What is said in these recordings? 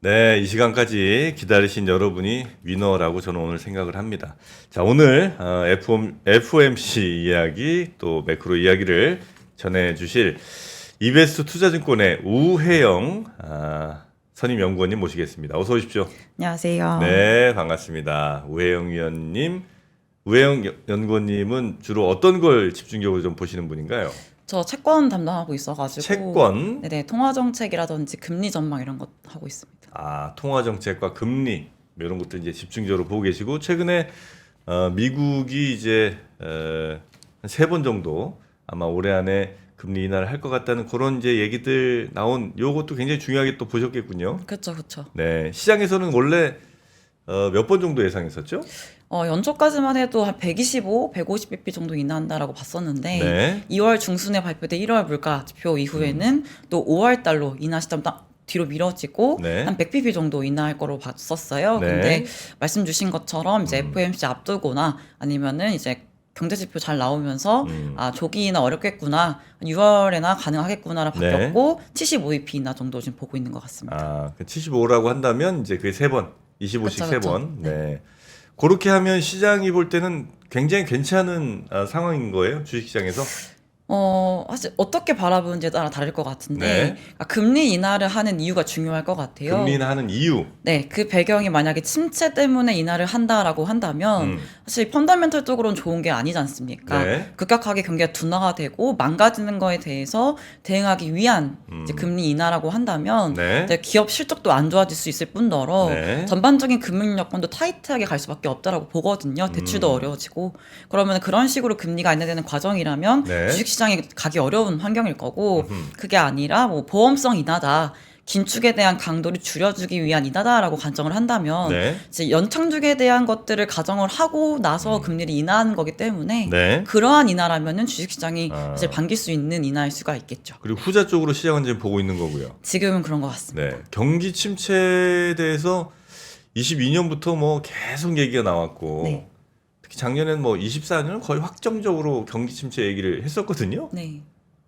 네, 이 시간까지 기다리신 여러분이 위너라고 저는 오늘 생각을 합니다. 자, 오늘 FOMC 이야기 또 매크로 이야기를 전해주실 이베스트 투자증권의 우혜영 선임 연구원님 모시겠습니다. 어서 오십시오. 안녕하세요. 네, 반갑습니다. 우혜영 위원님, 우혜영 연구원님은 주로 어떤 걸 집중적으로 좀 보시는 분인가요? 저 채권 담당하고 있어가지고 채권, 네네, 통화 정책이라든지 금리 전망 이런 것 하고 있습니다. 통화 정책과 금리 뭐 이런 것들 이제 집중적으로 보고 계시고 최근에 미국이 이제 한 3번 정도 아마 올해 안에 금리 인하를 할 것 같다는 그런 이제 얘기들 나온 요것도 굉장히 중요하게 또 보셨겠군요. 그렇죠, 그렇죠. 네, 시장에서는 원래 몇 번 정도 예상했었죠? 연초까지만 해도 한 125, 150bp 정도 인하한다라고 봤었는데 네. 2월 중순에 발표된 1월 물가 지표 이후에는 또 5월 달로 인하 시점 딱 뒤로 미뤄지고 네. 한 100bp 정도 인하할 거로 봤었어요. 네. 근데 말씀 주신 것처럼 이제 FOMC 앞두거나 아니면은 이제 경제 지표 잘 나오면서 조기 인하 어렵겠구나, 6월에나 가능하겠구나라 바뀌었고 75bp 인하 정도 지금 보고 있는 것 같습니다. 75라고 한다면 이제 그게 3번, 25씩 그쵸, 3번. 네. 그렇게 하면 시장이 볼 때는 굉장히 괜찮은 상황인 거예요, 주식시장에서? 사실 어떻게 바라보는지에 따라 다를 것 같은데, 네. 그러니까 금리 인하를 하는 이유가 중요할 것 같아요. 금리 인하하는 이유. 네, 그 배경이 만약에 침체 때문에 인하를 한다라고 한다면 사실 펀더멘털적으로는 좋은 게 아니지 않습니까? 네. 급격하게 경기가 둔화가 되고 망가지는 거에 대해서 대응하기 위한 이제 금리 인하라고 한다면 네. 이제 기업 실적도 안 좋아질 수 있을 뿐더러 네. 전반적인 금융 여건도 타이트하게 갈 수밖에 없다라고 보거든요. 대출도 어려워지고. 그러면 그런 식으로 금리가 인하되는 과정이라면 네. 주식시장에 가기 어려운 환경일 거고, 그게 아니라 뭐 보험성 인하다, 긴축에 대한 강도를 줄여주기 위한 인하다라고 가정을 한다면 네. 이제 연착륙에 대한 것들을 가정을 하고 나서 금리를 인하하는 거기 때문에 네. 그러한 인하라면은 주식시장이 사실 반길 수 있는 인하일 수가 있겠죠. 그리고 후자 쪽으로 시장은 지금 보고 있는 거고요. 지금은 그런 것 같습니다. 네. 경기 침체에 대해서 22년부터 뭐 계속 얘기가 나왔고 네. 특히 작년에는 뭐 24년은 거의 확정적으로 경기 침체 얘기를 했었거든요. 네.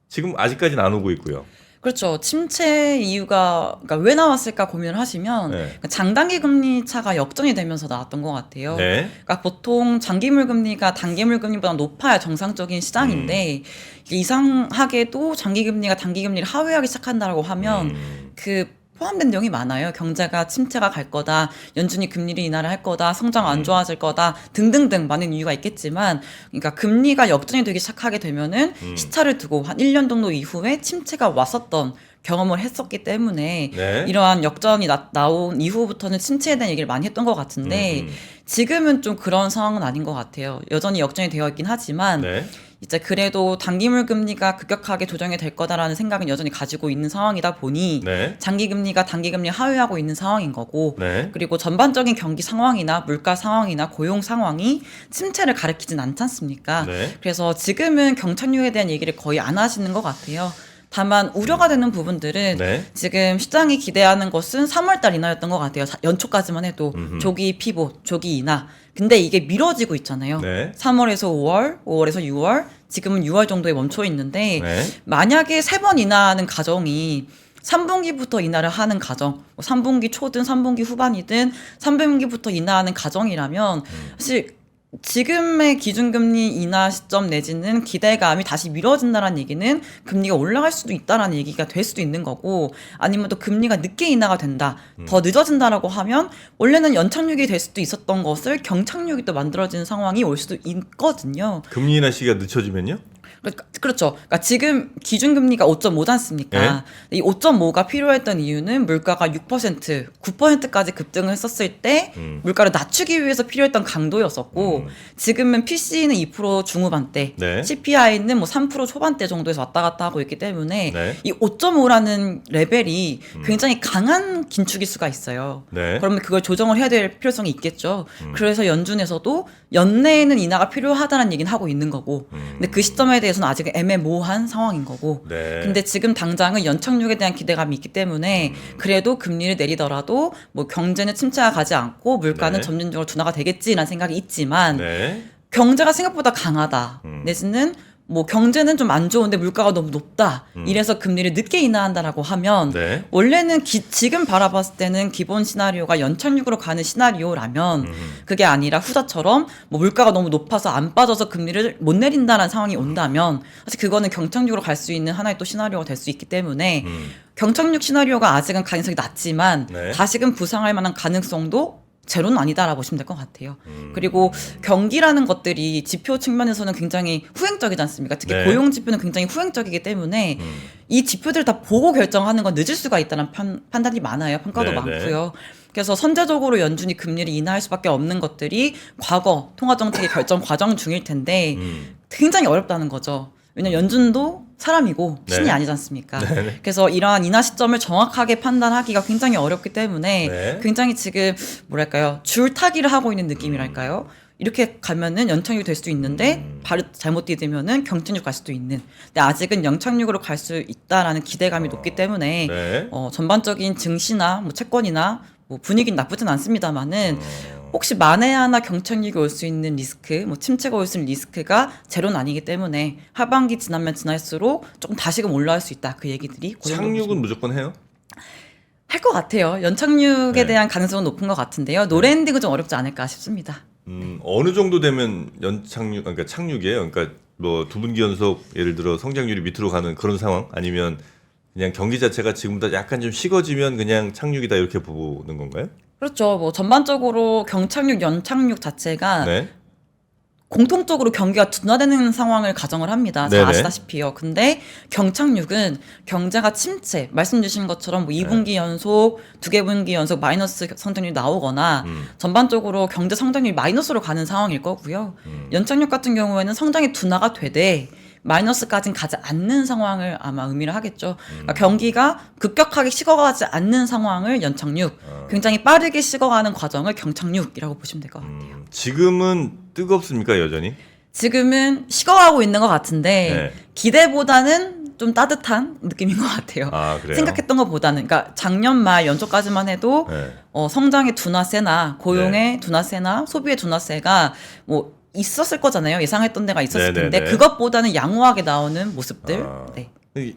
지금 아직까지는 안 오고 있고요. 그렇죠. 침체 이유가 그러니까 왜 나왔을까 고민을 하시면 네. 그러니까 장단기 금리 차가 역전이 되면서 나왔던 것 같아요. 네. 그러니까 보통 장기물 금리가 단기물 금리보다 높아야 정상적인 시장인데 이상하게도 장기 금리가 단기 금리를 하회하기 시작한다라고 하면 그 포함된 내용이 많아요. 경제가 침체가 갈 거다, 연준이 금리를 인하를 할 거다, 성장 안 좋아질 거다 등등등 많은 이유가 있겠지만, 그러니까 금리가 역전이 되기 시작하게 되면은 시차를 두고 한 1년 정도 이후에 침체가 왔었던 경험을 했었기 때문에 네. 이러한 역전이 나온 이후부터는 침체에 대한 얘기를 많이 했던 것 같은데 지금은 좀 그런 상황은 아닌 것 같아요. 여전히 역전이 되어 있긴 하지만 네. 이제 그래도 단기물 금리가 급격하게 조정이 될 거다라는 생각은 여전히 가지고 있는 상황이다 보니 네. 장기 금리가 단기 금리 하회하고 있는 상황인 거고, 네. 그리고 전반적인 경기 상황이나 물가 상황이나 고용 상황이 침체를 가리키진 않지 않습니까? 네. 그래서 지금은 경착륙에 대한 얘기를 거의 안 하시는 것 같아요. 다만 우려가 되는 부분들은 네. 지금 시장이 기대하는 것은 3월달 인하였던 것 같아요. 연초까지만 해도 조기 피봇, 조기 인하. 근데 이게 미뤄지고 있잖아요. 네. 3월에서 5월, 5월에서 6월, 지금은 6월 정도에 멈춰 있는데 네. 만약에 3번 인하하는 가정이 3분기부터 인하를 하는 가정, 3분기 초든 3분기 후반이든 3분기부터 인하하는 가정이라면 사실 지금의 기준금리 인하 시점 내지는 기대감이 다시 미뤄진다는 얘기는 금리가 올라갈 수도 있다라는 얘기가 될 수도 있는 거고, 아니면 또 금리가 늦게 인하가 된다, 더 늦어진다라고 하면 원래는 연착륙이 될 수도 있었던 것을 경착륙이 또 만들어지는 상황이 올 수도 있거든요. 금리 인하 시기가 늦춰지면요? 그렇죠. 그러니까 지금 기준금리가 5.5지 않습니까? 이 5.5가 필요했던 이유는 물가가 6%, 9%까지 급등을 했었을 때 물가를 낮추기 위해서 필요했던 강도였었고, 지금은 PC는 2% 중후반대, 네. CPI는 뭐 3% 초반대 정도에서 왔다 갔다 하고 있기 때문에 네. 이 5.5라는 레벨이 굉장히 강한 긴축일 수가 있어요. 네. 그러면 그걸 조정을 해야 될 필요성이 있겠죠. 그래서 연준에서도 연내에는 인하가 필요하다는 얘기는 하고 있는 거고, 근데 그 시점에 대해서는 아직 애매모호한 상황인 거고. 네. 근데 지금 당장은 연착륙에 대한 기대감이 있기 때문에 그래도 금리를 내리더라도 뭐 경제는 침체가 가지 않고 물가는 네. 점진적으로 둔화가 되겠지라는 생각이 있지만 네. 경제가 생각보다 강하다, 내지는 뭐 경제는 좀 안 좋은데 물가가 너무 높다. 이래서 금리를 늦게 인하한다라고 하면 네. 원래는 지금 바라봤을 때는 기본 시나리오가 연착륙으로 가는 시나리오라면 그게 아니라 후자처럼 뭐 물가가 너무 높아서 안 빠져서 금리를 못 내린다는 상황이 온다면 사실 그거는 경착륙으로 갈 수 있는 하나의 또 시나리오가 될 수 있기 때문에 경착륙 시나리오가 아직은 가능성이 낮지만 네. 다시금 부상할 만한 가능성도 제로는 아니다라고 보시면 될 것 같아요. 그리고 경기라는 것들이 지표 측면에서는 굉장히 후행적이지 않습니까? 특히 네. 고용 지표는 굉장히 후행적이기 때문에 이 지표들을 다 보고 결정하는 건 늦을 수가 있다는 판단이 많아요. 평가도 네, 많고요. 그래서 선제적으로 연준이 금리를 인하할 수밖에 없는 것들이 과거 통화정책의 결정 과정 중일 텐데 굉장히 어렵다는 거죠. 왜냐면 연준도 사람이고 신이 네. 아니지 않습니까? 네. 그래서 이러한 인하 시점을 정확하게 판단하기가 굉장히 어렵기 때문에 네. 굉장히 지금 뭐랄까요 줄타기를 하고 있는 느낌이랄까요? 이렇게 가면은 연착륙이 될 수도 있는데 바로 잘못 디디면은 경착륙 갈 수도 있는. 근데 아직은 영착륙으로 갈 수 있다라는 기대감이 높기 때문에 네. 전반적인 증시나 뭐 채권이나 뭐 분위기는 나쁘진 않습니다만은 혹시 만에 하나 경착륙이 올 수 있는 리스크, 뭐 침체가 올 수 있는 리스크가 제로는 아니기 때문에 하반기 지나면 지날수록 조금 다시금 올라갈 수 있다. 그 얘기들이 착륙은 무조건 해요? 할 것 같아요. 연착륙에 네. 대한 가능성은 높은 것 같은데요. 노랜딩은 좀 어렵지 않을까 싶습니다. 어느 정도 되면 연착륙, 그러니까 착륙이에요. 그러니까 뭐 두 분기 연속 예를 들어 성장률이 밑으로 가는 그런 상황 아니면 그냥 경기 자체가 지금보다 약간 좀 식어지면 그냥 착륙이다 이렇게 보는 건가요? 그렇죠. 뭐 전반적으로 경착륙, 연착륙 자체가 네. 공통적으로 경기가 둔화되는 상황을 가정을 합니다. 잘 네네. 아시다시피요. 근데 경착륙은 경제가 침체, 말씀 주신 것처럼 뭐 2분기 연속, 2개 분기 연속 마이너스 성장률이 나오거나 전반적으로 경제 성장률이 마이너스로 가는 상황일 거고요. 연착륙 같은 경우에는 성장이 둔화가 되되 마이너스까지는 가지 않는 상황을 아마 의미를 하겠죠. 그러니까 경기가 급격하게 식어가지 않는 상황을 연착륙, 굉장히 빠르게 식어가는 과정을 경착륙이라고 보시면 될 것 같아요. 지금은 뜨겁습니까 여전히? 지금은 식어가고 있는 것 같은데 네. 기대보다는 좀 따뜻한 느낌인 것 같아요. 아 그래요? 생각했던 것보다는, 그러니까 작년 말 연초까지만 해도 네. 성장의 둔화세나 고용의 둔화세나 소비의 둔화세가 뭐 있었을 거잖아요. 예상했던 데가 있었을 네네네. 텐데 그것보다는 양호하게 나오는 모습들. 아. 네.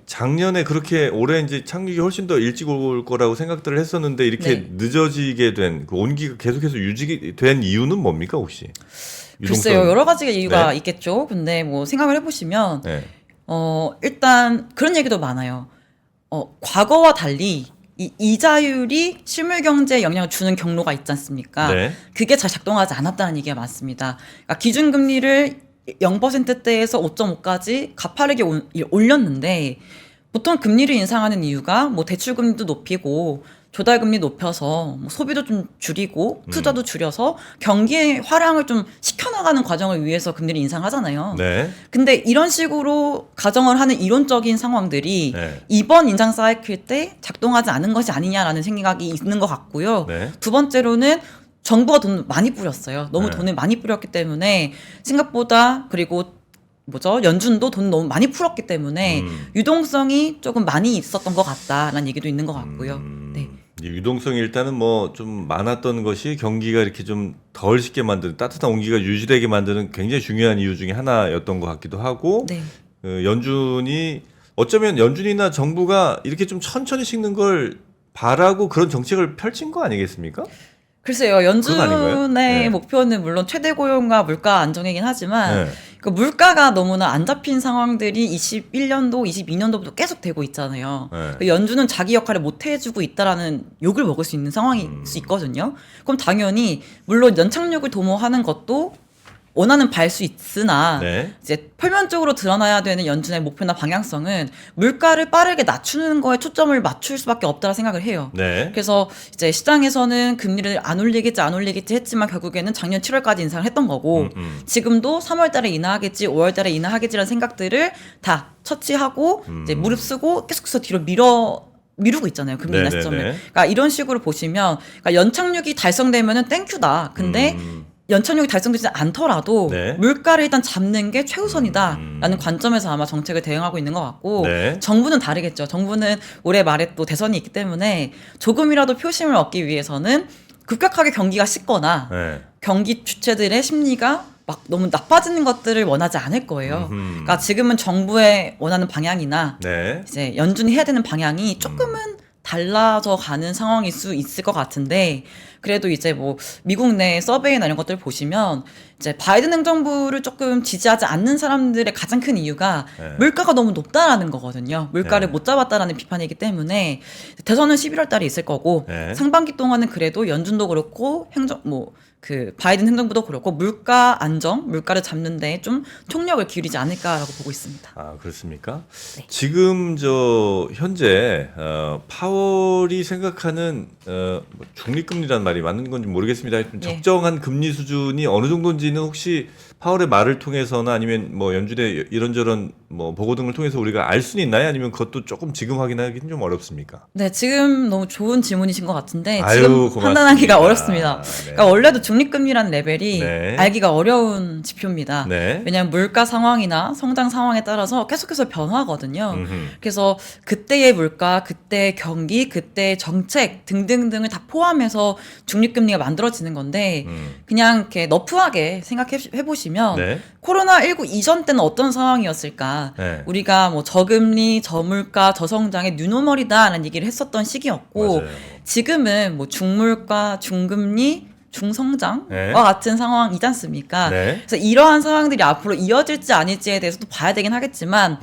작년에 그렇게 올해 이제 착륙이 훨씬 더 일찍 올 거라고 생각들을 했었는데 이렇게 네. 늦어지게 된 그 온기가 계속해서 유지된 이유는 뭡니까 혹시? 글쎄요, 여러 가지 이유가 네. 있겠죠. 근데 뭐 생각을 해보시면 네. 일단 그런 얘기도 많아요. 과거와 달리 이 이자율이 실물 경제에 영향을 주는 경로가 있지 않습니까? 네. 그게 잘 작동하지 않았다는 얘기가 많습니다. 그러니까 기준금리를 0%대에서 5.5까지 가파르게 올렸는데 보통 금리를 인상하는 이유가 뭐 대출금리도 높이고 조달금리 높여서 뭐 소비도 좀 줄이고 투자도 줄여서 경기의 화랑을 좀 시켜나가는 과정을 위해서 금리를 인상하잖아요. 네. 근데 이런 식으로 가정을 하는 이론적인 상황들이 네. 이번 인상 사이클 때 작동하지 않은 것이 아니냐라는 생각이 있는 것 같고요. 네. 두 번째로는 정부가 돈을 많이 뿌렸어요. 너무 네. 돈을 많이 뿌렸기 때문에 생각보다, 그리고 연준도 돈 너무 많이 풀었기 때문에 유동성이 조금 많이 있었던 것 같다라는 얘기도 있는 것 같고요. 네. 이 유동성이 일단은 뭐 좀 많았던 것이 경기가 이렇게 좀 덜 식게 만드는 따뜻한 온기가 유지되게 만드는 굉장히 중요한 이유 중에 하나였던 것 같기도 하고 네. 연준이 어쩌면 연준이나 정부가 이렇게 좀 천천히 식는 걸 바라고 그런 정책을 펼친 거 아니겠습니까? 글쎄요, 그건 아닌가요? 연준의 네. 목표는 물론 최대 고용과 물가 안정이긴 하지만 네. 그 물가가 너무나 안 잡힌 상황들이 21년도, 22년도부터 계속 되고 있잖아요. 네. 그 연준은 자기 역할을 못 해주고 있다라는 욕을 먹을 수 있는 상황일 수 있거든요. 그럼 당연히 물론 연착륙을 도모하는 것도 원하는 바일 수 있으나 네. 이제 표면적으로 드러나야 되는 연준의 목표나 방향성은 물가를 빠르게 낮추는 거에 초점을 맞출 수밖에 없다라 생각을 해요. 네. 그래서 이제 시장에서는 금리를 안 올리겠지 했지만 결국에는 작년 7월까지 인상을 했던 거고 지금도 3월 달에 인하하겠지, 5월 달에 인하하겠지라는 생각들을 다 처치하고 이제 무릅쓰고 계속해서 뒤로 미루고 있잖아요. 금리 인하 네네네. 시점을. 그러니까 이런 식으로 보시면 그러니까 연착륙이 달성되면은 땡큐다. 근데 연착륙이 달성되지 않더라도 네. 물가를 일단 잡는 게 최우선이다라는 관점에서 아마 정책을 대응하고 있는 것 같고 네. 정부는 다르겠죠. 정부는 올해 말에 또 대선이 있기 때문에 조금이라도 표심을 얻기 위해서는 급격하게 경기가 식거나 네. 경기 주체들의 심리가 막 너무 나빠지는 것들을 원하지 않을 거예요. 그러니까 지금은 정부의 원하는 방향이나 네. 이제 연준이 해야 되는 방향이 조금은 달라져 가는 상황일 수 있을 것 같은데 그래도 이제 뭐 미국 내 서베이나 이런 것들 보시면 이제 바이든 행정부를 조금 지지하지 않는 사람들의 가장 큰 이유가 네. 물가가 너무 높다라는 거거든요. 물가를 네. 못 잡았다라는 비판이기 때문에 대선은 11월 달에 있을 거고 네. 상반기 동안은 그래도 연준도 그렇고 그 바이든 행정부도 그렇고 물가 안정, 물가를 잡는 데 좀 총력을 기울이지 않을까라고 보고 있습니다. 아, 그렇습니까? 네. 지금 현재 파월이 생각하는 뭐 중립금리라는 말이 맞는 건지 모르겠습니다. 하여튼 예. 적정한 금리 수준이 어느 정도인지는 혹시 파월의 말을 통해서나 아니면 뭐 연준의 이런저런 뭐 보고 등을 통해서 우리가 알 수는 있나요? 아니면 그것도 조금 지금 확인하기는 좀 어렵습니까? 네, 지금 너무 좋은 질문이신 것 같은데 아유, 지금 고맙습니다. 판단하기가 어렵습니다. 네. 그러니까 원래도 중립금리라는 레벨이 네. 알기가 어려운 지표입니다. 네. 왜냐하면 물가 상황이나 성장 상황에 따라서 계속해서 변화하거든요. 음흠. 그래서 그때의 물가, 그때의 경기, 그때의 정책 등등등을 다 포함해서 중립금리가 만들어지는 건데 그냥 이렇게 너프하게 생각해 보시면 네. 코로나19 이전 때는 어떤 상황이었을까? 네. 우리가 뭐 저금리, 저물가, 저성장의 뉴노멀이다라는 얘기를 했었던 시기였고 맞아요. 지금은 뭐 중물가, 중금리, 중성장과 네. 같은 상황이지 않습니까? 네. 그래서 이러한 상황들이 앞으로 이어질지 아닐지에 대해서도 봐야 되긴 하겠지만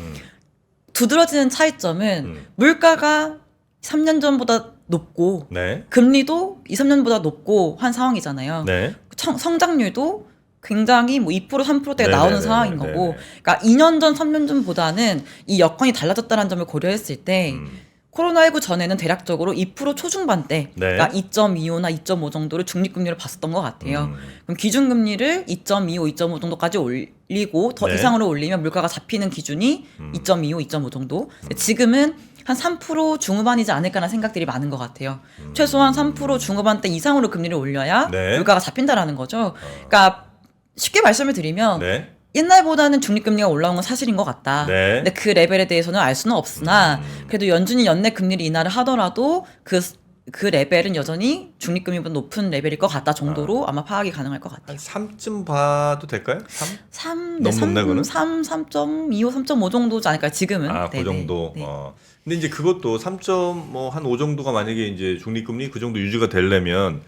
두드러지는 차이점은 물가가 3년 전보다 높고 네. 금리도 2, 3년보다 높고 한 상황이잖아요. 네. 성장률도 굉장히 뭐 2%, 3%대가 네네네네. 나오는 상황인 거고, 그러니까 2년 전, 3년 전보다는 이 여건이 달라졌다는 점을 고려했을 때, 코로나19 전에는 대략적으로 2% 초중반대, 네. 그러니까 2.25나 2.5 정도를 중립금리를 봤었던 것 같아요. 그럼 기준금리를 2.25, 2.5 정도까지 올리고 더 네. 이상으로 올리면 물가가 잡히는 기준이 2.25, 2.5 정도. 지금은 한 3% 중후반이지 않을까라는 생각들이 많은 것 같아요. 최소한 3% 중후반대 이상으로 금리를 올려야 네. 물가가 잡힌다라는 거죠. 그러니까 쉽게 말씀을 드리면 네. 옛날보다는 중립금리가 올라온 건 사실인 것 같다. 네. 근데 그 레벨에 대해서는 알 수는 없으나 그래도 연준이 연내 금리를 인하를 하더라도 그 레벨은 여전히 중립금리보다 높은 레벨일 것 같다 정도로 아마 파악이 가능할 것 같아요. 한 3쯤 봐도 될까요? 3? 3, 너무 높나, 그거는? 3.25, 3.5 정도지 않을까요? 지금은. 아, 그 네네. 정도. 네. 근데 이제 그것도 3.5 정도가 만약에 이제 중립금리 그 정도 유지가 되려면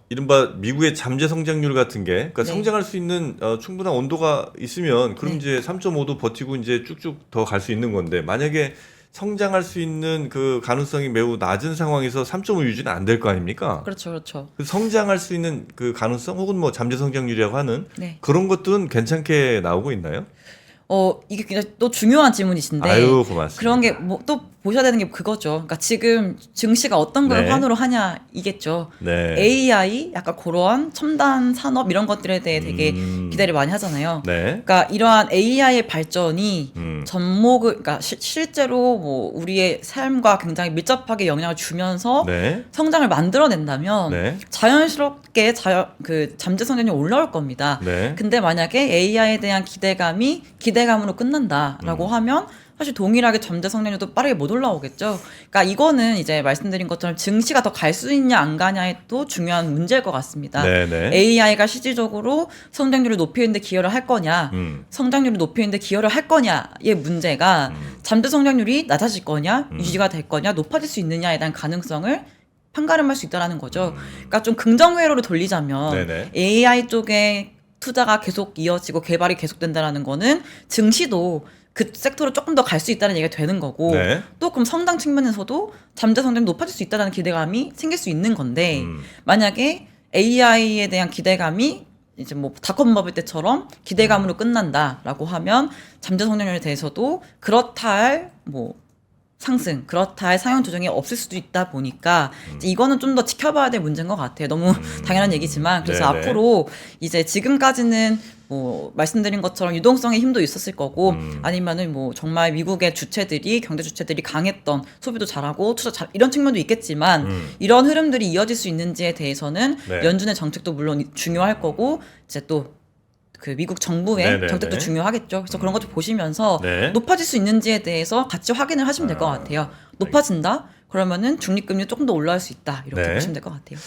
이른바 미국의 잠재 성장률 같은 게 그러니까 네. 성장할 수 있는 충분한 온도가 있으면 그럼 네. 이제 3.5도 버티고 이제 쭉쭉 더 갈 수 있는 건데 만약에 성장할 수 있는 그 가능성이 매우 낮은 상황에서 3.5 유지는 안 될 거 아닙니까? 그렇죠, 그렇죠. 그 성장할 수 있는 그 가능성 혹은 뭐 잠재 성장률이라고 하는 네. 그런 것들은 괜찮게 나오고 있나요? 이게 굉장히 또 중요한 질문이신데. 아유, 고맙습니다. 그런 게 뭐 또 보셔야 되는 게 그거죠. 그러니까 지금 증시가 어떤 걸 네. 환호로 하냐 이겠죠. 네. AI 약간 그러한 첨단 산업 이런 것들에 대해 되게 기대를 많이 하잖아요. 네. 그러니까 이러한 AI의 발전이 접목을 그러니까 실제로 뭐 우리의 삶과 굉장히 밀접하게 영향을 주면서 네. 성장을 만들어낸다면 네. 자연스럽게 그 잠재 성장률이 올라올 겁니다. 네. 근데 만약에 AI에 대한 기대감이 기대감으로 끝난다라고 하면 사실 동일하게 잠재 성장률도 빠르게 못 올라오겠죠. 그러니까 이거는 이제 말씀드린 것처럼 증시가 더 갈 수 있냐 안 가냐에 또 중요한 문제일 것 같습니다. 네네. AI가 실질적으로 성장률을 높이는 데 기여를 할 거냐, 성장률을 높이는 데 기여를 할 거냐의 문제가 잠재 성장률이 낮아질 거냐, 유지가 될 거냐, 높아질 수 있느냐에 대한 가능성을 판가름할 수 있다라는 거죠. 그러니까 좀 긍정회로를 돌리자면 네네. AI 쪽에 투자가 계속 이어지고 개발이 계속된다라는 거는 증시도 그 섹터로 조금 더 갈 수 있다는 얘기가 되는 거고 네. 또 그럼 성장 측면에서도 잠재 성장이 높아질 수 있다는 기대감이 생길 수 있는 건데 만약에 AI에 대한 기대감이 이제 뭐 닷컴 버블 때처럼 기대감으로 끝난다라고 하면 잠재 성장률에 대해서도 그렇다 할 뭐 상승, 그렇다 할 상향 조정이 없을 수도 있다 보니까 이제 이거는 좀 더 지켜봐야 될 문제인 것 같아요. 너무 당연한 얘기지만 그래서 네네. 앞으로 이제 지금까지는 뭐 말씀드린 것처럼 유동성의 힘도 있었을 거고 아니면은 뭐 정말 미국의 주체들이 경제 주체들이 강했던 소비도 잘하고 투자 잘 이런 측면도 있겠지만 이런 흐름들이 이어질 수 있는지에 대해서는 네. 연준의 정책도 물론 중요할 거고 이제 또 그 미국 정부의 네네네. 정책도 중요하겠죠. 그래서 그런 것도 보시면서 네. 높아질 수 있는지에 대해서 같이 확인을 하시면 될 것 같아요. 높아진다. 그러면은 중립금리 조금 더 올라갈 수 있다. 이렇게 네. 보시면 될 것 같아요.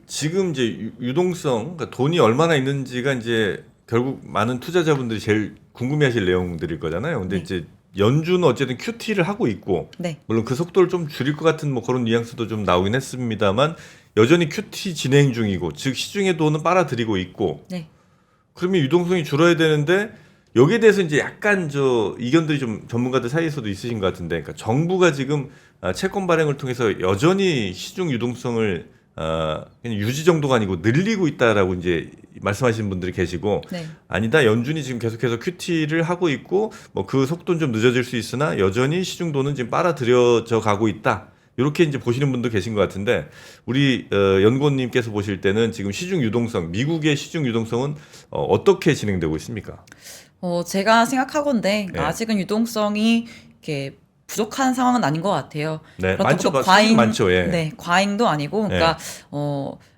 지금 이제 유동성, 그러니까 돈이 얼마나 있는지가 이제 결국 많은 투자자분들이 제일 궁금해하실 내용들일 거잖아요. 근데 네. 이제 연준은 어쨌든 QT를 하고 있고, 네. 물론 그 속도를 좀 줄일 것 같은 뭐 그런 뉘앙스도 좀 나오긴 했습니다만 여전히 QT 진행 중이고, 즉 시중의 돈은 빨아들이고 있고, 네. 그러면 유동성이 줄어야 되는데 여기에 대해서 이제 약간 이견들이 좀 전문가들 사이에서도 있으신 것 같은데, 그러니까 정부가 지금 채권 발행을 통해서 여전히 시중 유동성을 그냥 유지 정도가 아니고 늘리고 있다라고 이제 말씀하시는 분들이 계시고, 네. 아니다, 연준이 지금 계속해서 QT를 하고 있고 뭐 그 속도는 좀 늦어질 수 있으나 여전히 시중 돈은 지금 빨아들여져 가고 있다. 이렇게 이제 보시는 분도 계신 것 같은데, 우리 연구원님께서 보실 때는 지금 시중 유동성, 미국의 시중 유동성은 어떻게 진행되고 있습니까? 제가 생각하건데 네. 아직은 유동성이 이렇게 부족한 상황은 아닌 것 같아요. 네, 그렇다고 많죠, 또 많죠, 예. 네, 과잉도 아니고, 그러니까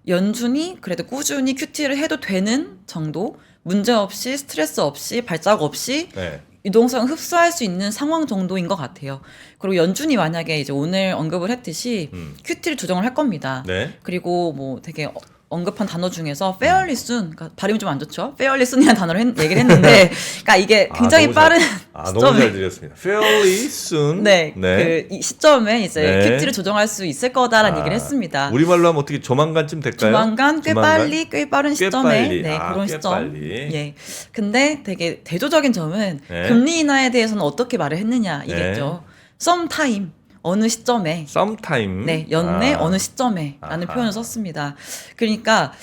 연준이 그래도 꾸준히 QT를 해도 되는 정도, 문제 없이 스트레스 없이 발작 없이 네. 유동성 흡수할 수 있는 상황 정도인 것 같아요. 그리고 연준이 만약에 이제 오늘 언급을 했듯이 QT를 조정을 할 겁니다. 네. 그리고 뭐 되게 언급한 단어 중에서 fairly soon, 그러니까 발음이 좀 안 좋죠. fairly soon이라는 단어를 얘기를 했는데, 그러니까 이게 굉장히 너무 잘- 빠른 너무 잘 시점에, 들렸습니다. Fairly soon. 네, 그 이 시점에 이제 네. QT를 조정할 수 있을 거다라는 얘기를 했습니다. 우리말로 하면 어떻게 조만간쯤 될까요? 조만간 꽤 빨리 꽤 빠른 꽤 시점에 빨리. 네, 그런 꽤 시점. 빨리. 예. 근데 되게 대조적인 점은 네. 금리 인하에 대해서는 어떻게 말을 했느냐 이겠죠. sometime 어느 시점에 Sometime. 네, 연내 어느 시점에라는 아하. 표현을 썼습니다. 그러니까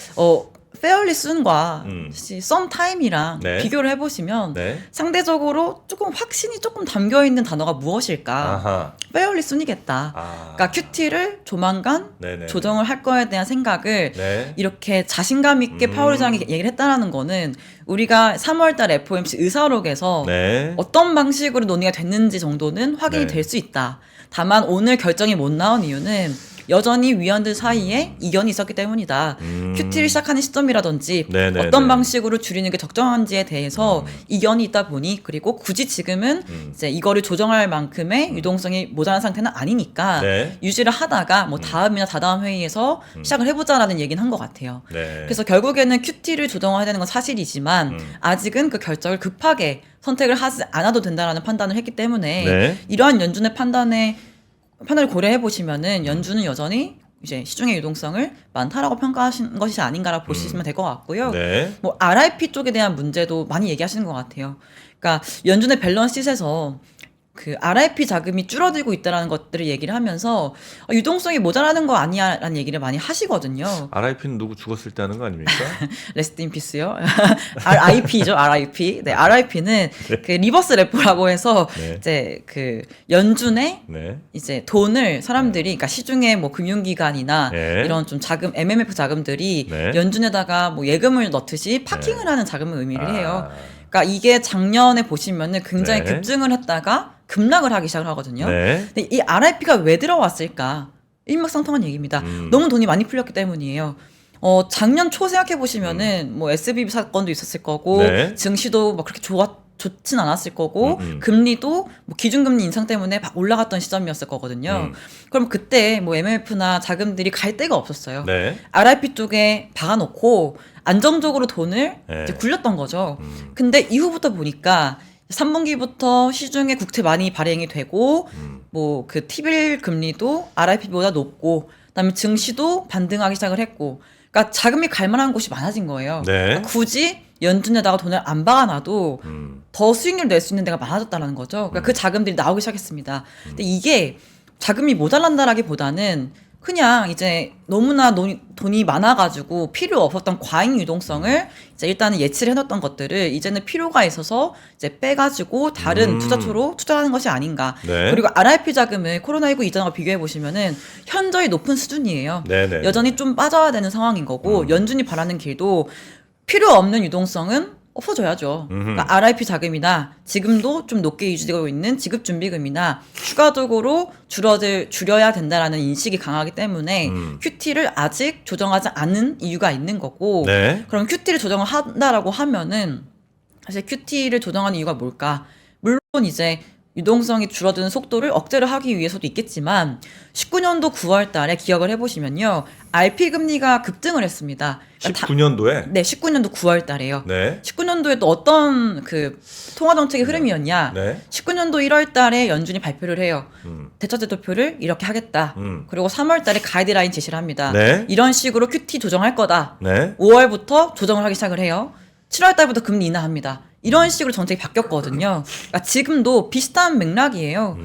fairly soon과 음. sometime이랑 네. 비교를 해보시면 네. 상대적으로 조금 확신이 조금 담겨 있는 단어가 무엇일까? 아하. fairly soon이겠다. 그러니까 QT를 조만간 네네. 조정을 할 거에 대한 생각을 네. 이렇게 자신감 있게 파월 의장이 얘기를 했다라는 거는 우리가 3월달 FOMC 의사록에서 네. 어떤 방식으로 논의가 됐는지 정도는 확인이 네. 될 수 있다. 다만 오늘 결정이 못 나온 이유는 여전히 위원들 사이에 이견이 있었기 때문이다. QT를 시작하는 시점이라든지 네네네. 어떤 방식으로 줄이는 게 적정한지에 대해서 이견이 있다 보니, 그리고 굳이 지금은 이제 이거를 조정할 만큼의 유동성이 모자란 상태는 아니니까 네. 유지를 하다가 뭐 다음이나 다다음 회의에서 시작을 해보자라는 얘기는 한 것 같아요. 네. 그래서 결국에는 QT를 조정해야 되는 건 사실이지만 아직은 그 결정을 급하게 선택을 하지 않아도 된다라는 판단을 했기 때문에 네. 이러한 연준의 판단을 고려해 보시면은 연준은 여전히 이제 시중의 유동성을 많다라고 평가하신 것이 아닌가라고 보시면 될 것 같고요. 네. 뭐 RIP 쪽에 대한 문제도 많이 얘기하시는 것 같아요. 그러니까 연준의 밸런스 시트에서 그 RIP 자금이 줄어들고 있다라는 것들을 얘기를 하면서 유동성이 모자라는 거 아니야라는 얘기를 많이 하시거든요. RIP는 누구 죽었을 때 하는 거 아닙니까? 레스트 인 피스요. RIP죠, RIP. 네, RIP는 그 리버스 레포라고 해서 네. 이제 그 연준의 네. 이제 돈을 사람들이, 그러니까 시중에 뭐 금융기관이나 네. 이런 좀 자금, MMF 자금들이 네. 연준에다가 뭐 예금을 넣듯이 파킹을 하는 자금을 의미를 해요. 아. 그러니까 이게 작년에 보시면은 굉장히 네. 급증을 했다가 급락을 하기 시작을 하거든요. 네. 근데 이 RIP가 왜 들어왔을까? 일맥상통한 얘기입니다. 너무 돈이 많이 풀렸기 때문이에요. 작년 초 생각해 보시면은 뭐 SBB 사건도 있었을 거고, 네. 증시도 막 그렇게 좋진 않았을 거고, 금리도 뭐 기준금리 인상 때문에 막 올라갔던 시점이었을 거거든요. 그럼 그때 뭐 MMF나 자금들이 갈 데가 없었어요. 네. RIP 쪽에 박아놓고 안정적으로 돈을 네. 이제 굴렸던 거죠. 근데 이후부터 보니까 3분기부터 시중에 국채 많이 발행이 되고, 뭐 그 T빌 금리도 RIP보다 높고, 그다음에 증시도 반등하기 시작을 했고, 그러니까 자금이 갈 만한 곳이 많아진 거예요. 네. 그러니까 굳이 연준에다가 돈을 안 박아놔도 더 수익률 낼 수 있는 데가 많아졌다는 거죠. 그러니까 그 자금들이 나오기 시작했습니다. 근데 이게 자금이 모자란다라기보다는 그냥 이제 너무나 돈이 많아가지고 필요 없었던 과잉 유동성을 이제 일단은 예치를 해놓았던 것들을 이제는 필요가 있어서 이제 빼가지고 다른 투자처로 투자하는 것이 아닌가. 네. 그리고 RIP 자금을 코로나19 이전과 비교해 보시면은 현저히 높은 수준이에요. 네네. 여전히 좀 빠져야 되는 상황인 거고, 연준이 바라는 길도 필요 없는 유동성은 없어져야죠. 그러니까 RIP 자금이나 지금도 좀 높게 유지되고 있는 지급준비금이나 추가적으로 줄여야 된다라는 인식이 강하기 때문에 QT를 아직 조정하지 않은 이유가 있는 거고, 네. 그럼 QT를 조정을 한다라고 하면은 사실 QT를 조정하는 이유가 뭘까? 물론 이제 유동성이 줄어드는 속도를 억제를 하기 위해서도 있겠지만 19년도 9월 달에 기억을 해보시면요. RP 금리가 급등을 했습니다. 19년도에? 네, 19년도 9월 달에요. 네. 19년도에 또 어떤 그 통화 정책의 흐름이었냐? 네. 19년도 1월 달에 연준이 발표를 해요. 대처제도표를 이렇게 하겠다. 그리고 3월 달에 가이드라인 제시를 합니다. 네. 이런 식으로 QT 조정할 거다. 네. 5월부터 조정을 하기 시작을 해요. 7월 달부터 금리 인하합니다. 이런 식으로 정책이 바뀌었거든요. 그러니까 지금도 비슷한 맥락이에요.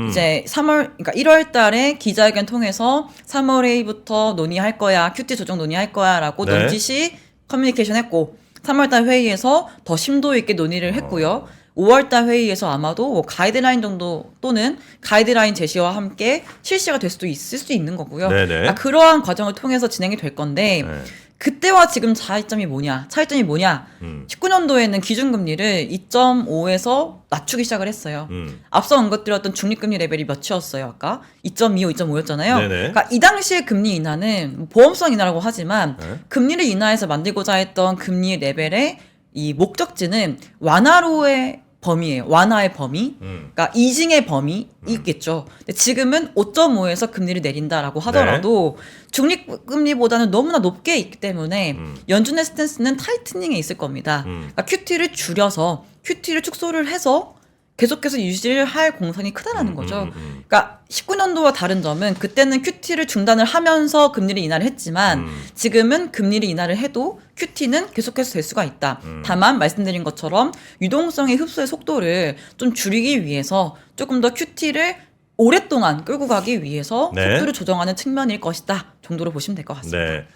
이제 3월, 그러니까 1월 달에 기자회견 통해서 3월 회의부터 논의할 거야, QT 조정 논의할 거야라고 네. 넌지시 커뮤니케이션 했고, 3월 달 회의에서 더 심도 있게 논의를 했고요. 5월 달 회의에서 아마도 뭐 가이드라인 정도 또는 가이드라인 제시와 함께 실시가 될 수도 있을 수 있는 거고요. 네네. 그러니까 그러한 과정을 통해서 진행이 될 건데 네. 그때와 지금 차이점이 뭐냐? 19년도에는 기준금리를 2.5에서 낮추기 시작을 했어요. 앞서 언급드렸던 중립금리 레벨이 몇이었어요? 아까 2.25, 2.5였잖아요. 네네. 그러니까 이 당시의 금리 인하는 보험성 인하라고 하지만 네. 금리를 인하해서 만들고자 했던 금리의 레벨의 이 목적지는 완화로의 범위예요. 완화의 범위. 그러니까 이징의 범위 있겠죠. 근데 지금은 5.5에서 금리를 내린다라고 하더라도 중립금리보다는 너무나 높게 있기 때문에 연준의 스탠스는 타이트닝에 있을 겁니다. 그러니까 QT를 줄여서 QT를 축소를 해서 계속해서 유지를 할 공산이 크다라는 거죠. 그러니까 19년도와 다른 점은 그때는 QT를 중단을 하면서 금리를 인하를 했지만 지금은 금리를 인하를 해도 QT는 계속해서 될 수가 있다. 다만 말씀드린 것처럼 유동성의 흡수의 속도를 좀 줄이기 위해서 조금 더 QT를 오랫동안 끌고 가기 위해서 네. 속도를 조정하는 측면일 것이다 정도로 보시면 될 것 같습니다. 네.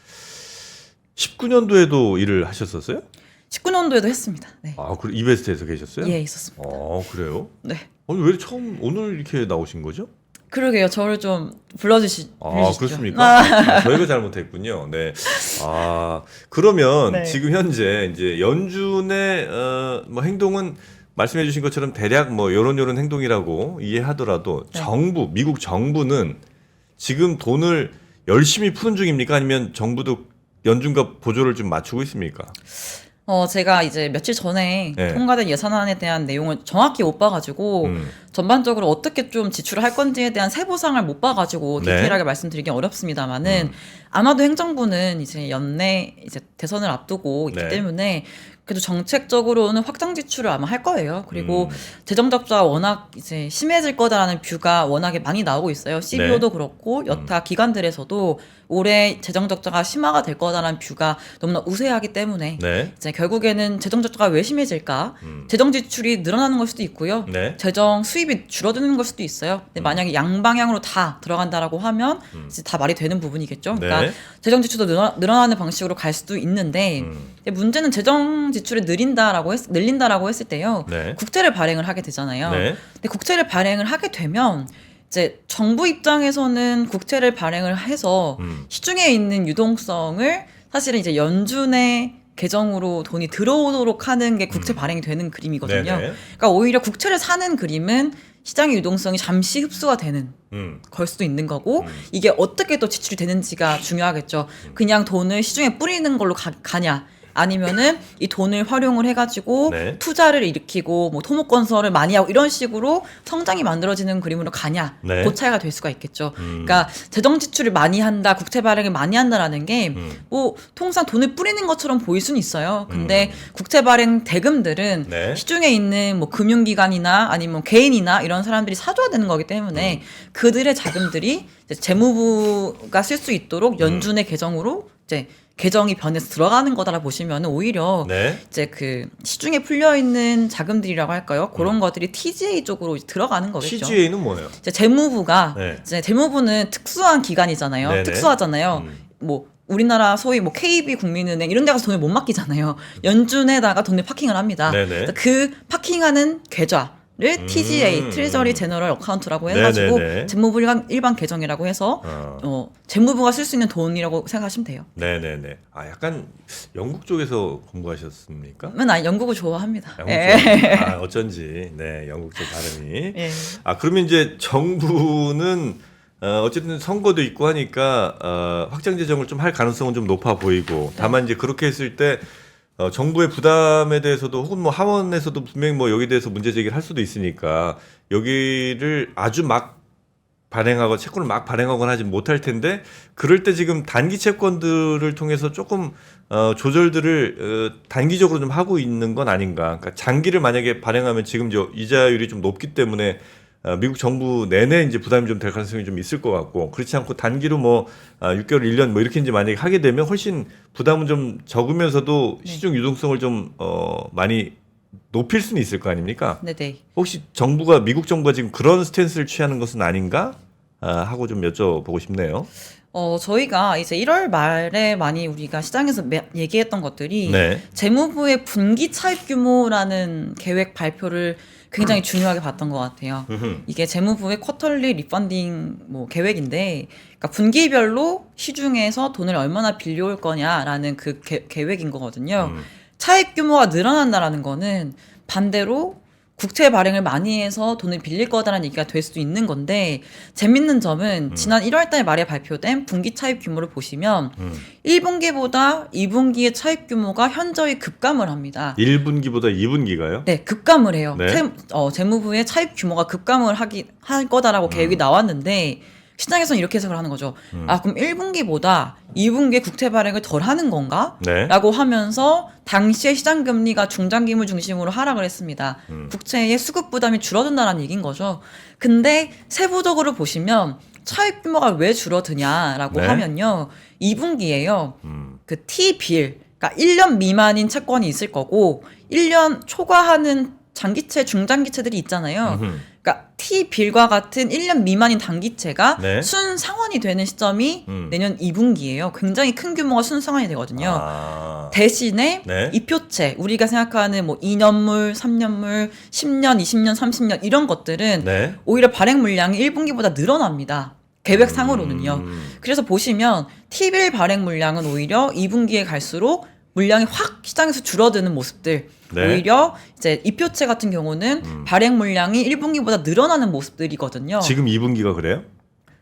19년도에도 일을 하셨었어요? 19년도에도 했습니다. 네. 아, 그 이베스트에서 계셨어요? 예, 있었습니다. 그래요? 네. 아니, 왜 처음 오늘 이렇게 나오신 거죠? 그러게요. 저를 좀 불러주시죠. 그렇습니까? 저희가 잘못했군요. 네. 그러면 네. 지금 현재 이제 연준의 뭐 행동은 말씀해 주신 것처럼 대략 뭐 요런 행동이라고 이해하더라도 네. 미국 정부는 지금 돈을 열심히 푸는 중입니까? 아니면 정부도 연준과 보조를 좀 맞추고 있습니까? 제가 이제 며칠 전에 네. 통과된 예산안에 대한 내용을 정확히 못 봐가지고 전반적으로 어떻게 좀 지출을 할 건지에 대한 세부상을 못 봐가지고 네. 디테일하게 말씀드리기 어렵습니다만은 아마도 행정부는 이제 연내 이제 대선을 앞두고 있기 네. 때문에 그래도 정책적으로는 확장 지출을 아마 할 거예요. 그리고 재정 적자가 워낙 이제 심해질 거다라는 뷰가 워낙에 많이 나오고 있어요. CBO도 그렇고 여타 기관들에서도 올해 재정 적자가 심화가 될 거다라는 뷰가 너무나 우세하기 때문에 네. 이제 결국에는 재정 적자가 왜 심해질까? 재정 지출이 늘어나는 걸 수도 있고요. 네. 재정 수입이 줄어드는 걸 수도 있어요. 근데 만약에 양방향으로 다 들어간다라고 하면 이제 다 말이 되는 부분이겠죠. 그러니까 네. 재정 지출도 늘어나는 방식으로 갈 수도 있는데 근데 문제는 재정 지출을 늘린다라고 했을 때요. 네. 국채를 발행을 하게 되잖아요. 네. 근데 국채를 발행을 하게 되면 이제 정부 입장에서는 국채를 발행을 해서 시중에 있는 유동성을 사실은 이제 연준의 계정으로 돈이 들어오도록 하는 게 국채 발행이 되는 그림이거든요. 네네. 그러니까 오히려 국채를 사는 그림은 시장의 유동성이 잠시 흡수가 되는 걸 수도 있는 거고 이게 어떻게 또 지출이 되는지가 중요하겠죠. 그냥 돈을 시중에 뿌리는 걸로 가냐 아니면은 이 돈을 활용을 해가지고 네. 투자를 일으키고 뭐 토목건설을 많이 하고 이런 식으로 성장이 만들어지는 그림으로 가냐 네. 그 차이가 될 수가 있겠죠. 그러니까 재정 지출을 많이 한다, 국채 발행을 많이 한다라는 게 뭐 통상 돈을 뿌리는 것처럼 보일 수는 있어요. 근데 국채 발행 대금들은 네. 시중에 있는 뭐 금융기관이나 아니면 개인이나 이런 사람들이 사줘야 되는 거기 때문에 그들의 자금들이 이제 재무부가 쓸 수 있도록 연준의 계정으로 이제 계정이 변해서 들어가는 거다라 보시면 오히려 네. 이제 그 시중에 풀려 있는 자금들이라고 할까요? 그런 것들이 TGA 쪽으로 들어가는 거겠죠. TGA는 뭐예요? 이제 재무부가 네. 이제 재무부는 특수한 기관이잖아요. 네네. 특수하잖아요. 뭐 우리나라 소위 뭐 KB 국민은행 이런 데 가서 돈을 못 맡기잖아요. 연준에다가 돈을 파킹을 합니다. 네네. 그래서 그 파킹하는 계좌를 TGA 트레저리 제너럴 어카운트라고 해가지고 네네네. 재무부 일반 계정이라고 해서 재무부가 쓸 수 있는 돈이라고 생각하시면 돼요. 네네네. 약간 영국 쪽에서 공부하셨습니까? 맨날 영국을 좋아합니다. 영국 예. 쪽. 어쩐지. 네, 영국 쪽 발음이. 예. 그러면 이제 정부는 어쨌든 선거도 있고 하니까 확장 재정을 좀 할 가능성은 좀 높아 보이고 다만 이제 그렇게 했을 때 정부의 부담에 대해서도 혹은 뭐 하원에서도 분명히 뭐 여기에 대해서 문제 제기를 할 수도 있으니까 여기를 아주 막 발행하고 채권을 막 발행하거나 하지 못할 텐데 그럴 때 지금 단기 채권들을 통해서 조금 조절들을 단기적으로 좀 하고 있는 건 아닌가. 그러니까 장기를 만약에 발행하면 지금 저 이자율이 좀 높기 때문에 미국 정부 내내 이제 부담이 좀 될 가능성이 좀 있을 것 같고 그렇지 않고 단기로 뭐 6개월, 1년 뭐 이렇게 이제 만약에 하게 되면 훨씬 부담은 좀 적으면서도 네. 시중 유동성을 좀 많이 높일 수는 있을 거 아닙니까? 네네. 혹시 미국 정부가 지금 그런 스탠스를 취하는 것은 아닌가? 하고 좀 여쭤보고 싶네요. 저희가 이제 1월 말에 많이 우리가 시장에서 얘기했던 것들이 네. 재무부의 분기 차입 규모라는 계획 발표를 굉장히 중요하게 봤던 것 같아요. 이게 재무부의 쿼터리 리펀딩 뭐 계획인데, 그러니까 분기별로 시중에서 돈을 얼마나 빌려올 거냐라는 그 계획인 거거든요. 차입 규모가 늘어난다라는 거는 반대로 국채 발행을 많이 해서 돈을 빌릴 거다라는 얘기가 될 수도 있는 건데 재밌는 점은 지난 1월 달 말에 발표된 분기 차입 규모를 보시면 1분기보다 2분기의 차입 규모가 현저히 급감을 합니다. 1분기보다 2분기가요? 네, 급감을 해요. 네. 재무부의 차입 규모가 급감을 할 거다라고 계획이 나왔는데 시장에서는 이렇게 해석을 하는 거죠. 아, 그럼 1분기보다 2분기에 국채 발행을 덜 하는 건가? 네. 라고 하면서 당시에 시장 금리가 중장기물 중심으로 하락을 했습니다. 국채의 수급 부담이 줄어든다는 얘기인 거죠. 근데 세부적으로 보시면 차입 규모가 왜 줄어드냐라고 네. 하면요. 2분기에요. 그 T빌, 그러니까 1년 미만인 채권이 있을 거고 1년 초과하는 장기채, 중장기채들이 있잖아요. 그러니까 T빌과 같은 1년 미만인 단기채가 네. 순상환이 되는 시점이 내년 2분기예요. 굉장히 큰 규모가 순상환이 되거든요. 대신에 네. 이표채, 우리가 생각하는 뭐 2년물, 3년물, 10년, 20년, 30년 이런 것들은 네. 오히려 발행 물량이 1분기보다 늘어납니다. 계획상으로는요. 그래서 보시면 T빌 발행 물량은 오히려 2분기에 갈수록 물량이 확 시장에서 줄어드는 모습들. 네. 오히려 이제 이표채 같은 경우는 발행 물량이 1분기보다 늘어나는 모습들이거든요. 지금 2분기가 그래요?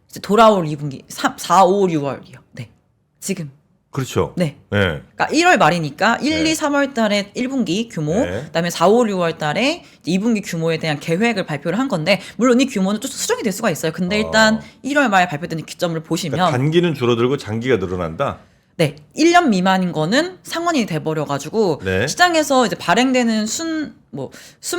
이제 돌아올 2분기 4, 5, 6월이요. 네. 지금. 그렇죠. 네. 네. 그러니까 1월 말이니까 1, 네. 2, 3월 달에 1분기 규모, 네. 그다음에 4, 5, 6월 달에 2분기 규모에 대한 계획을 발표를 한 건데 물론 이 규모는 또 수정이 될 수가 있어요. 근데 일단 1월 말에 발표된 기점을 보시면 그러니까 단기는 줄어들고 장기가 늘어난다. 네, 1년 미만인 거는 상환이 돼버려 가지고 네. 시장에서 이제 발행되는 순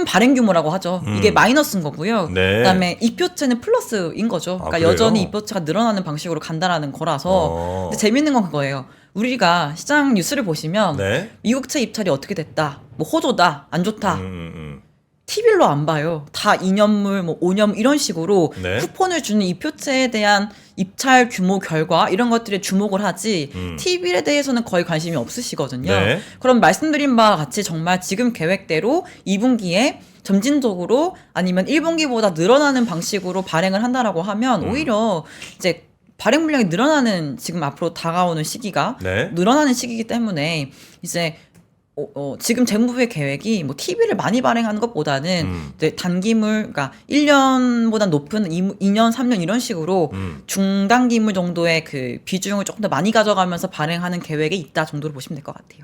발행 규모라고 하죠. 이게 마이너스인 거고요. 네. 그다음에 이표채는 플러스인 거죠. 그러니까 그래요? 여전히 이표채가 늘어나는 방식으로 간다라는 거라서. 근데 재밌는 건 그거예요. 우리가 시장 뉴스를 보시면 네. 미국채 입찰이 어떻게 됐다, 뭐 호조다, 안 좋다. TV로 안 봐요. 다 2년물, 뭐 5년 이런 식으로 네. 쿠폰을 주는 이 표체에 대한 입찰 규모 결과 이런 것들에 주목을 하지 TV에 대해서는 거의 관심이 없으시거든요. 네. 그럼 말씀드린 바와 같이 정말 지금 계획대로 2분기에 점진적으로 아니면 1분기보다 늘어나는 방식으로 발행을 한다라고 하면 오히려 이제 발행 물량이 늘어나는 지금 앞으로 다가오는 시기가 네. 늘어나는 시기이기 때문에 이제 지금 재무부의 계획이 뭐 TV를 많이 발행하는 것보다는 이제 단기물, 그러니까 1년보다 높은 2년, 3년 이런 식으로 중단기물 정도의 그 비중을 조금 더 많이 가져가면서 발행하는 계획이 있다 정도로 보시면 될 것 같아요.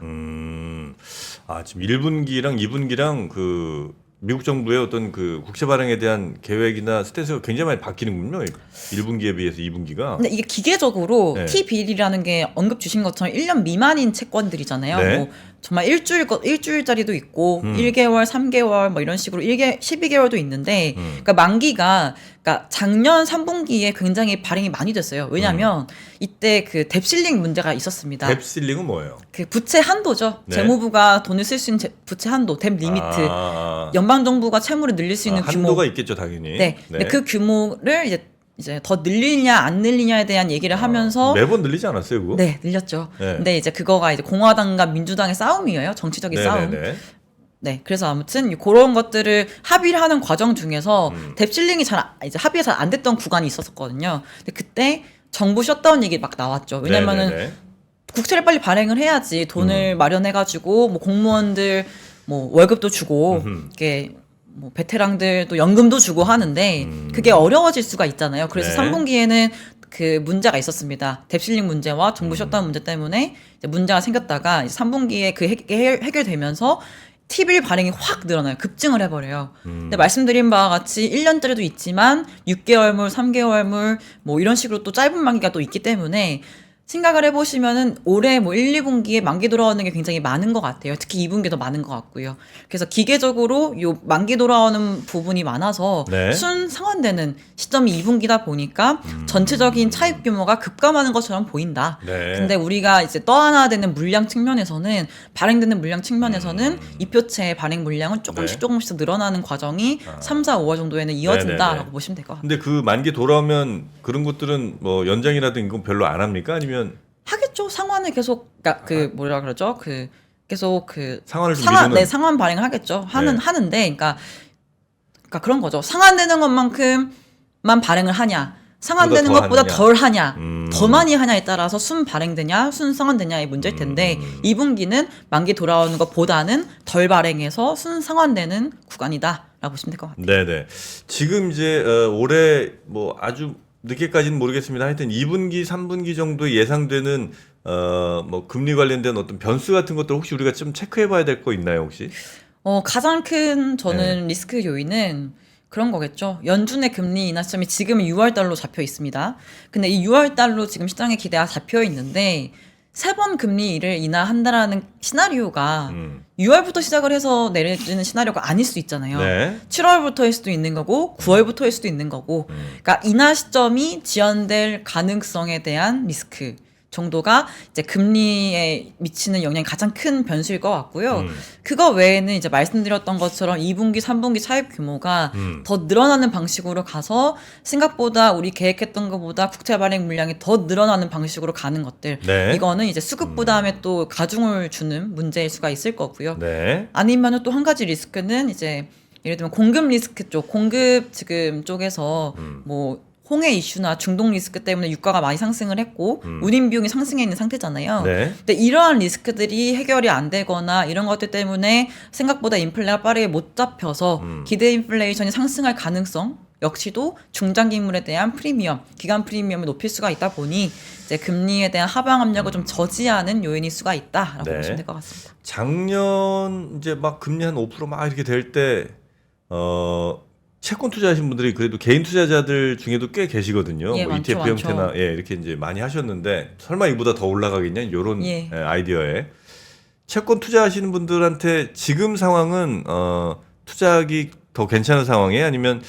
지금 1분기랑 2분기랑 그 미국 정부의 어떤 그 국채 발행에 대한 계획이나 스탠스가 굉장히 많이 바뀌는군요. 1분기에 비해서 2분기가. 근데 이게 기계적으로 네. T빌이라는 게 언급 주신 것처럼 1년 미만인 채권들이잖아요. 네. 뭐 정말 일주일짜리도 있고 1개월, 3개월 뭐 이런 식으로 12개월도 있는데 그러니까 만기가 그러니까 작년 3분기에 굉장히 발행이 많이 됐어요. 왜냐하면 이때 그 뎁실링 문제가 있었습니다. 뎁실링은 뭐예요? 그 부채 한도죠. 네. 재무부가 돈을 쓸 수 있는 부채 한도, 뎁 리미트. 연방 정부가 채무를 늘릴 수 있는 규모. 한도가 있겠죠, 당연히. 네. 근데 그 규모를 이제 더 늘리냐 안 늘리냐에 대한 얘기를 하면서 매번 늘리지 않았어요, 그거? 네, 늘렸죠. 네. 근데 이제 그거가 이제 공화당과 민주당의 싸움이에요. 정치적인 싸움. 네네네. 네, 그래서 아무튼 그런 것들을 합의를 하는 과정 중에서 뎁실링이 이제 합의가 잘 안 됐던 구간이 있었거든요. 근데 그때 정부 셧다운 얘기 막 나왔죠. 왜냐면은 네네네. 국채를 빨리 발행을 해야지 돈을 마련해가지고 뭐 공무원들 뭐 월급도 주고 이게 뭐 베테랑들도 연금도 주고 하는데 그게 어려워질 수가 있잖아요. 그래서 네. 3분기에는 그 문제가 있었습니다. 뎁실링 문제와 정부 셧다운 문제 때문에 이제 문제가 생겼다가 이제 3분기에 그 해결되면서 T빌 발행이 확 늘어나요. 급증을 해버려요. 근데 말씀드린 바와 같이 1년짜리도 있지만 6개월물, 3개월물 뭐 이런 식으로 또 짧은 만기가 또 있기 때문에 생각을 해보시면은 올해 뭐 1, 2분기에 만기 돌아오는 게 굉장히 많은 것 같아요. 특히 2분기 더 많은 것 같고요. 그래서 기계적으로 요 만기 돌아오는 부분이 많아서 네. 순상환되는 시점이 2분기다 보니까 전체적인 차입 규모가 급감하는 것처럼 보인다. 네. 근데 우리가 이제 떠안아되는 물량 측면에서는 발행되는 물량 측면에서는 이표체 발행 물량은 조금씩 네. 조금씩 늘어나는 과정이 3, 4, 5월 정도에는 이어진다라고 네네네. 보시면 될 것 같아요. 근데 그 만기 돌아오면 그런 것들은 뭐 연장이라든가 이건 별로 안 합니까? 아니면 하겠죠. 상환을 계속 그러니까 그 뭐라 그러죠? 그 계속 그 상환을 좀 미루는 네, 상환 발행을 하겠죠. 하는데 그러니까 그런 거죠. 상환되는 것만큼만 발행을 하냐? 상환되는 더 것보다 하느냐? 덜 하냐? 더 많이 하냐에 따라서 순 발행되냐, 순 상환되냐의 문제일 텐데 2분기는 만기 돌아오는 것보다는 덜 발행해서 순 상환되는 구간이다라고 보시면 될 것 같아요. 네네. 지금 이제 올해 뭐 아주 늦게까지는 모르겠습니다. 하여튼 2분기, 3분기 정도 예상되는 뭐 금리 관련된 어떤 변수 같은 것들 혹시 우리가 좀 체크해봐야 될 거 있나요, 혹시? 가장 큰 저는 리스크 요인은 그런 거겠죠. 연준의 금리 인하 시점이 지금 6월 달로 잡혀 있습니다. 근데 이 6월 달로 지금 시장의 기대가 잡혀 있는데 세 번 금리를 인하한다라는 시나리오가 6월부터 시작을 해서 내려지는 시나리오가 아닐 수 있잖아요. 네. 7월부터일 수도 있는 거고 9월부터일 수도 있는 거고 그러니까 인하 시점이 지연될 가능성에 대한 리스크 정도가 이제 금리에 미치는 영향이 가장 큰 변수일 것 같고요. 그거 외에는 이제 말씀드렸던 것처럼 2분기, 3분기 차입 규모가 더 늘어나는 방식으로 가서 생각보다 우리 계획했던 것보다 국채 발행 물량이 더 늘어나는 방식으로 가는 것들. 네. 이거는 이제 수급 부담에 또 가중을 주는 문제일 수가 있을 거고요. 네. 아니면은 또 한 가지 리스크는 이제 예를 들면 공급 리스크 쪽, 공급 지금 쪽에서 뭐 홍해 이슈나 중동 리스크 때문에 유가가 많이 상승을 했고 운임 비용이 상승해 있는 상태잖아요. 네. 근데 이러한 리스크들이 해결이 안 되거나 이런 것들 때문에 생각보다 인플레가 빠르게 못 잡혀서 기대 인플레이션이 상승할 가능성 역시도 중장기물에 대한 프리미엄, 기간 프리미엄을 높일 수가 있다 보니 이제 금리에 대한 하방 압력을 좀 저지하는 요인일 수가 있다라고 네. 보시면 될 것 같습니다. 작년 이제 막 금리 한 5%막 이렇게 될 때 채권 투자하신 분들이 그래도 개인 투자자들 중에도 꽤 계시거든요. 예, 뭐 많죠, ETF 많죠. 형태나 이렇게 이제 많이 하셨는데 설마 이보다 더 올라가겠냐 이런 예. 아이디어에 채권 투자하시는 분들한테 지금 상황은 투자하기 더 괜찮은 상황이에요? 아니면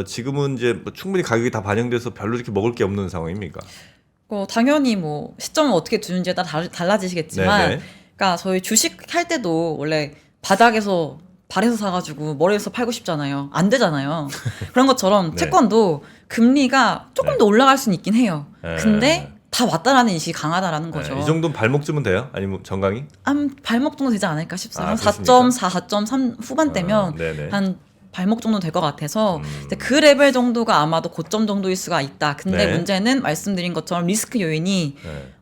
지금은 이제 뭐 충분히 가격이 다 반영돼서 별로 이렇게 먹을 게 없는 상황입니까? 당연히 뭐 시점을 어떻게 두는지에 따라 달라지시겠지만, 네네. 그러니까 저희 주식 할 때도 원래 바닥에서 발에서 사가지고 머리에서 팔고 싶잖아요. 안 되잖아요. 그런 것처럼 네. 채권도 금리가 조금 네. 더 올라갈 수는 있긴 해요. 네. 근데 다 왔다라는 인식이 강하다라는 거죠. 이 정도는 발목쯤은 돼요? 아니면 정강이? 한 발목 정도 되지 않을까 싶어요. 아, 한 그렇습니까? 4.4, 4.3 후반대면 네네. 한 발목 정도 될 것 같아서 이제 그 레벨 정도가 아마도 고점 정도일 수가 있다. 근데 네. 문제는 말씀드린 것처럼 리스크 요인이 네.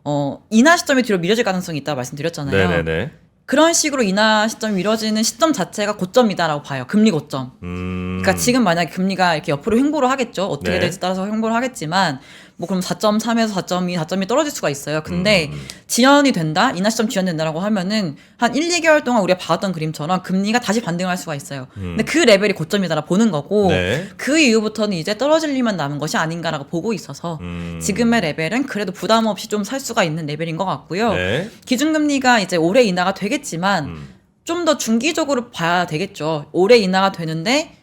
인하 시점이 뒤로 미뤄질 가능성이 있다고 말씀드렸잖아요. 네네네. 그런 식으로 인하 시점이 미뤄지는 시점 자체가 고점이다라고 봐요. 금리 고점. 그러니까 지금 만약에 금리가 이렇게 옆으로 횡보를 하겠죠. 어떻게 네. 될지 따라서 횡보를 하겠지만 뭐 그럼 4.3에서 4.2, 4.2 떨어질 수가 있어요. 근데 지연이 된다, 인하 시점 지연된다라고 하면은 한 1, 2개월 동안 우리가 봐왔던 그림처럼 금리가 다시 반등할 수가 있어요. 근데 그 레벨이 고점이다라 보는 거고 네. 그 이후부터는 이제 떨어질 일만 남은 것이 아닌가라고 보고 있어서 지금의 레벨은 그래도 부담 없이 좀 살 수가 있는 레벨인 것 같고요. 네. 기준금리가 이제 올해 인하가 되겠지만 좀 더 중기적으로 봐야 되겠죠. 올해 인하가 되는데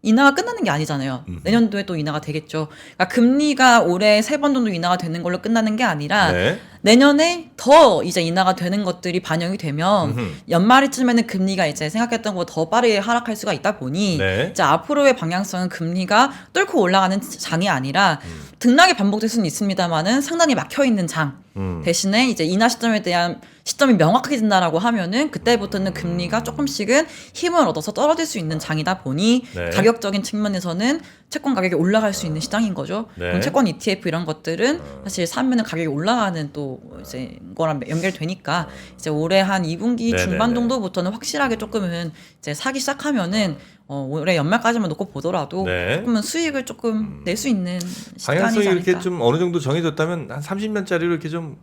인하가 끝나는 게 아니잖아요. 내년도에 또 인하가 되겠죠. 그러니까 금리가 올해 3번 정도 인하가 되는 걸로 끝나는 게 아니라 네. 내년에 더 이제 인하가 되는 것들이 반영이 되면 연말이쯤에는 금리가 이제 생각했던 것보다 더 빠르게 하락할 수가 있다 보니 네. 이제 앞으로의 방향성은 금리가 뚫고 올라가는 장이 아니라 등락이 반복될 수는 있습니다만은 상당히 막혀 있는 장. 대신에 이제 인하 시점에 대한 시점이 명확해진다라고 하면은 그때부터는 금리가 조금씩은 힘을 얻어서 떨어질 수 있는 장이다 보니 네. 가격적인 측면에서는 채권 가격이 올라갈 수 있는 시장인 거죠. 네. 그럼 채권 ETF 이런 것들은 사실 사면은 가격이 올라가는 또 이제 거랑 연결되니까 이제 올해 한 2분기 네, 중반 네, 네. 정도부터는 확실하게 조금은 이제 사기 시작하면은 올해 연말까지만 놓고 보더라도 네. 조금은 수익을 조금 낼 수 있는 시간이지 방향성이 않을까. 이렇게 좀 어느 정도 정해졌다면 한 30년짜리로 이렇게 좀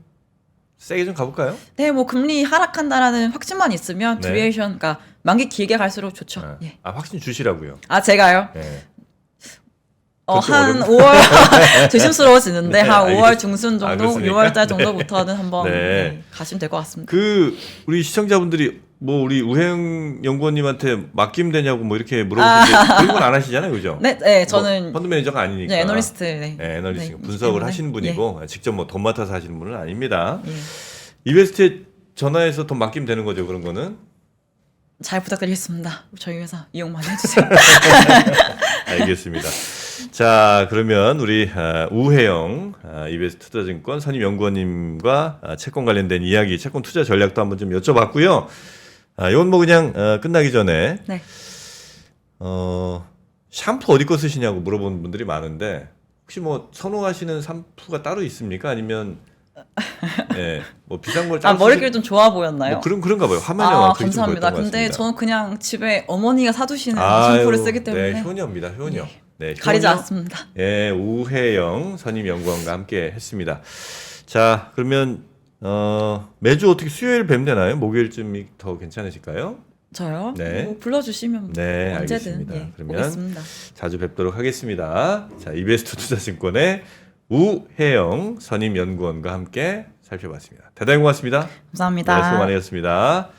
세게 좀 가볼까요? 네, 뭐 금리 하락한다라는 확신만 있으면 네. 듀레이션, 그러니까 만기 길게 갈수록 좋죠. 예. 아, 확신 주시라고요. 아, 제가요? 네. 한 5월 조심스러워지는데 네, 한 5월 알겠습니다. 중순 정도, 그렇습니까? 6월 달 정도부터는 한번 네. 네, 가시면 될 것 같습니다. 그 우리 시청자분들이 뭐 우리 우혜영 연구원님한테 맡기면 되냐고 뭐 이렇게 물어보시는데 그런 건 안 하시잖아요, 그죠? 네, 네, 뭐 저는 펀드 매니저가 아니니까. 네, 애널리스트, 네. 네, 애널리스트 네, 분석을 때문에. 하시는 분이고 직접 뭐 돈 맡아서 하시는 분은 아닙니다. 예. 이베스트에 전화해서 돈 맡기면 되는 거죠, 그런 거는? 잘 부탁드리겠습니다. 저희 회사 이용 많이 해주세요. 알겠습니다. 자, 그러면 우리 우혜영 이베스트 투자증권 선임연구원님과 채권 관련된 이야기, 채권 투자 전략도 한번 좀 여쭤봤고요. 이건 뭐 그냥 끝나기 전에 네. 샴푸 어디 거 쓰시냐고 물어보는 분들이 많은데 혹시 뭐 선호하시는 샴푸가 따로 있습니까? 아니면 예, 뭐 비싼 걸 따로 머릿결 좀 좋아 보였나요? 뭐 그런가 봐요. 화면에 그게 좀 감사합니다. 보였던 것 근데 같습니다. 저는 그냥 집에 어머니가 사두시는 아유, 샴푸를 쓰기 때문에 네, 효녀입니다. 효녀. 예. 네, 가리지 효녀. 않습니다. 예, 우혜영 선임연구원과 함께 했습니다. 자, 그러면 매주 어떻게 수요일 뵙되나요? 목요일쯤이 더 괜찮으실까요? 저요? 네. 뭐 불러주시면 네, 언제든 알겠습니다. 예, 그러면 보겠습니다. 자주 뵙도록 하겠습니다. 자, 이베스트 투자증권의 우혜영 선임연구원과 함께 살펴봤습니다. 대단히 고맙습니다. 감사합니다. 네, 수고 많으셨습니다.